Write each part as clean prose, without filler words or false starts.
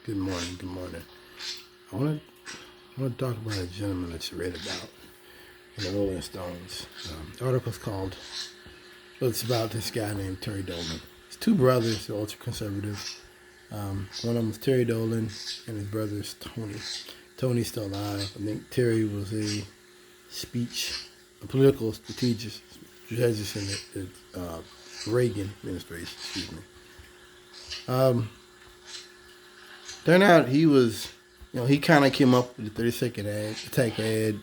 Good morning. Good morning. I want to talk about a gentleman that you read about in the Rolling Stones. The article's called. Well, it's about this guy named Terry Dolan. His two brothers, they're ultra conservative. One of them is Terry Dolan, and his brother is Tony. Tony's still alive. I think Terry was a political strategist in the Reagan administration. Excuse me. Turned out he was, he kind of came up with the 30-second attack ad.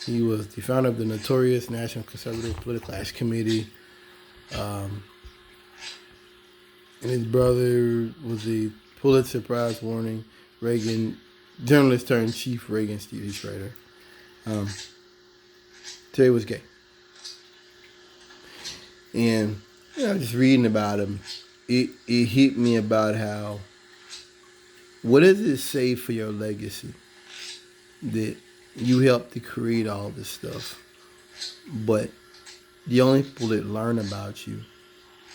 He was the founder of the notorious National Conservative Political Action Committee. And his brother was the Pulitzer Prize winning Reagan journalist turned chief Reagan speechwriter. Terry was gay. And, just reading about him, it hit me about how, what does it say for your legacy that you helped to create all this stuff, but the only people that learn about you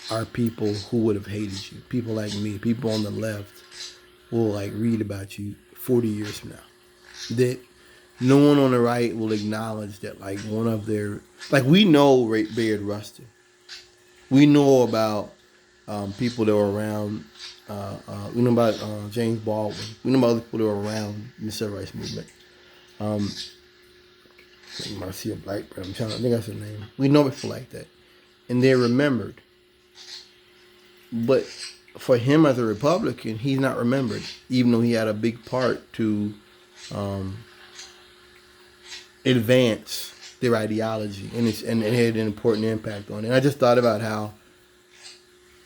are people who would have hated you. People like me, people on the left will read about you 40 years from now. That no one on the right will acknowledge that one of their, we know Bayard Rustin. We know about people that were around. We know about James Baldwin. We know about other people that were around in the civil rights movement. Marcia Blackburn. I think that's her name. We know people like that, and they're remembered. But for him as a Republican, he's not remembered, even though he had a big part to advance their ideology, and it had an important impact on it. And I just thought about how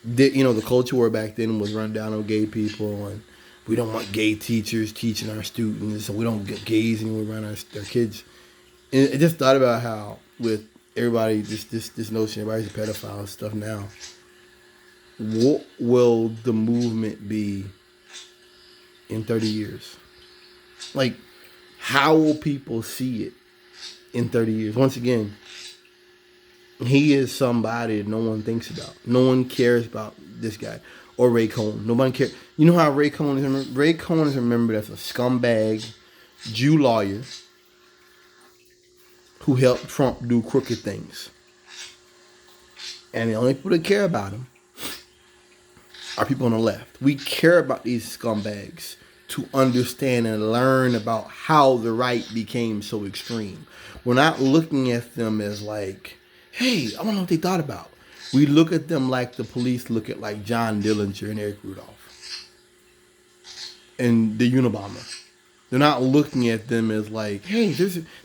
the culture war back then was run down on gay people, and we don't want gay teachers teaching our students, and we don't get gays anywhere around our kids. And I just thought about how with everybody, this notion everybody's a pedophile and stuff now, what will the movement be in 30 years? How will people see it in 30 years? Once again, he is somebody that no one thinks about. No one cares about this guy. Or Ray Cohn. Nobody cares. You know how Ray Cohn is remembered? Ray Cohn is remembered as a scumbag Jew lawyer who helped Trump do crooked things. And the only people that care about him are people on the left. We care about these scumbags to understand and learn about how the right became so extreme. We're not looking at them as hey, I want to know what they thought about. We look at them like the police look at John Dillinger and Eric Rudolph and the Unabomber. They're not looking at them as hey,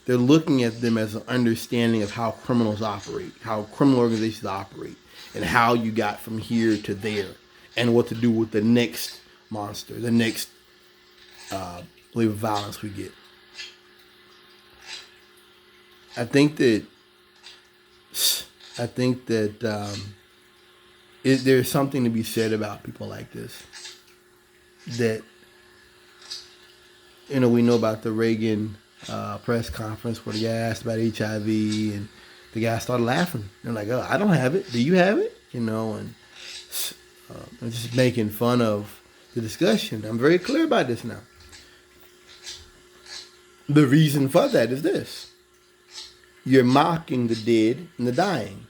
they're looking at them as an understanding of how criminals operate, how criminal organizations operate, and how you got from here to there, and what to do with the next monster, the next wave of violence we get. I think that there's something to be said about people like this. That, we know about the Reagan press conference where the guy asked about HIV, and the guy started laughing. They're like, "Oh, I don't have it. Do you have it?" And just making fun of the discussion. I'm very clear about this now. The reason for that is this. You're mocking the dead and the dying.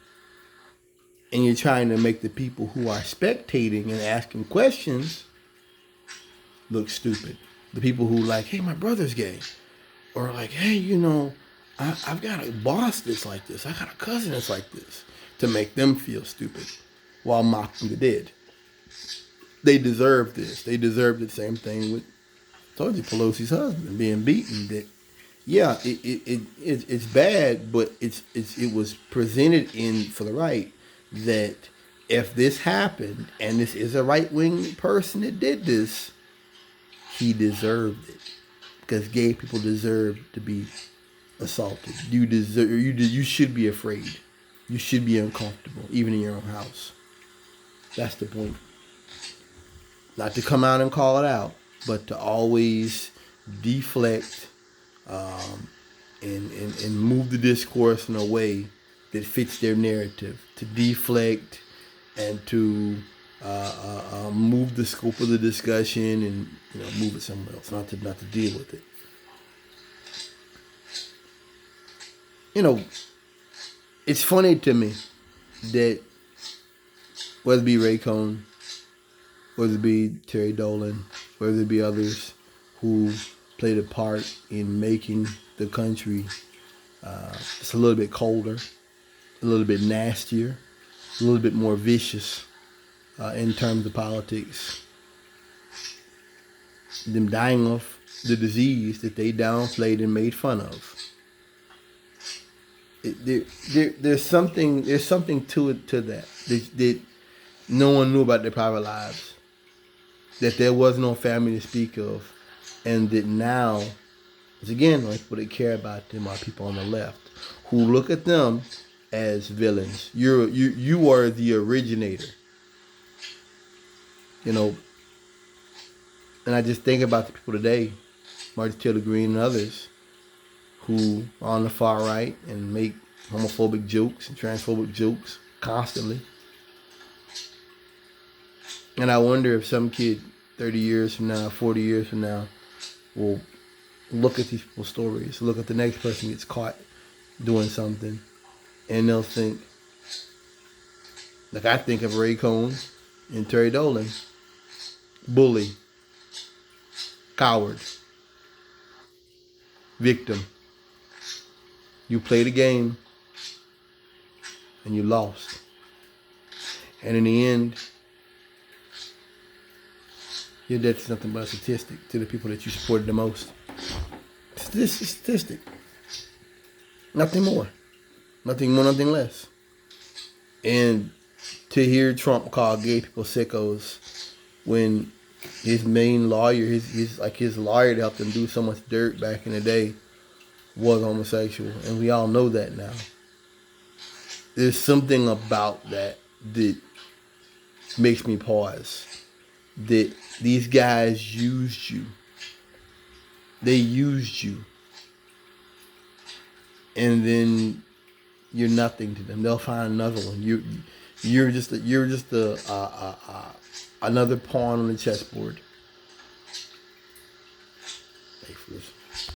And you're trying to make the people who are spectating and asking questions look stupid. The people who hey, my brother's gay. Or hey, I've got a boss that's like this. I got a cousin that's like this. To make them feel stupid while mocking the dead. They deserve this. They deserve the same thing with, I told you, Pelosi's husband being beaten. That, yeah, it's bad, but it was presented in for the right that if this happened and this is a right-wing person that did this, he deserved it, because gay people deserve to be assaulted. You should be afraid. You should be uncomfortable, even in your own house. That's the point. Not to come out and call it out, but to always deflect and move the discourse in a way that fits their narrative. To deflect and to move the scope of the discussion and move it somewhere else, not to deal with it. It's funny to me that whether it be Ray Cohn, whether it be Terry Dolan, whether it be others who played a part in making the country just a little bit colder, a little bit nastier, a little bit more vicious in terms of politics. Them dying of the disease that they downplayed and made fun of. There's something to that no one knew about their private lives, that there was no family to speak of, and that now, again, like people that care about them are people on the left who look at them as villains. You are the originator, and I just think about the people today, Martin Taylor Greene and others, who are on the far right and make homophobic jokes and transphobic jokes constantly. And I wonder if some kid 30 years from now, 40 years from now, will look at these people's stories, look at the next person gets caught doing something, and they'll think, like I think of Ray Cohn and Terry Dolan, bully, coward, victim. You played a game and you lost. And in the end, your death is nothing but a statistic to the people that you supported the most. This is a statistic. Nothing more. Nothing more, nothing less. And to hear Trump call gay people sickos when his main lawyer, his lawyer that helped him do so much dirt back in the day was homosexual. And we all know that now. There's something about that makes me pause. That these guys used you. They used you. And then you're nothing to them. They'll find another one. You're just another pawn on the chessboard. Thanks for this.